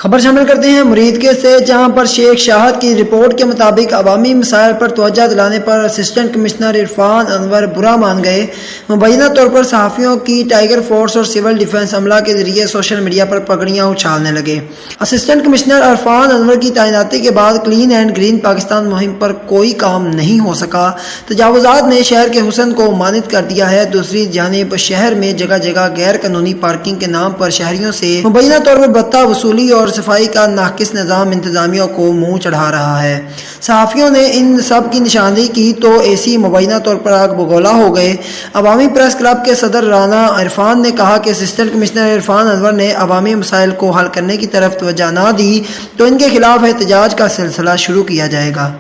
خبر شامل کرتے ہیں مریدکے سے، جہاں پر شیخ شاہد کی رپورٹ کے مطابق عوامی مسائل پر توجہ دلانے پر اسسٹنٹ کمشنر عرفان انور برا مان گئے۔ مبینہ طور پر صحافیوں کی ٹائیگر فورس اور سول ڈیفنس عملہ کے ذریعے سوشل میڈیا پر پگڑیاں اچھالنے لگے۔ اسسٹنٹ کمشنر عرفان انور کی تعیناتی کے بعد کلین اینڈ گرین پاکستان مہم پر کوئی کام نہیں ہو سکا۔ تجاوزات نے شہر کے حسن کو مانت کر دیا ہے۔ دوسری جانب شہر میں جگہ جگہ غیر قانونی پارکنگ کے نام پر شہریوں سے مبینہ طور پر بھتہ وصولی اور صفائی کا ناقص نظام انتظامیہ کو منہ چڑھا رہا ہے۔ صحافیوں نے ان سب کی نشاندہی کی تو ایسی مبینہ طور پر آگ بگولا ہو گئے۔ عوامی پریس کلب کے صدر رانا عرفان نے کہا کہ اسسٹنٹ کمشنر عرفان انور نے عوامی مسائل کو حل کرنے کی طرف توجہ نہ دی تو ان کے خلاف احتجاج کا سلسلہ شروع کیا جائے گا۔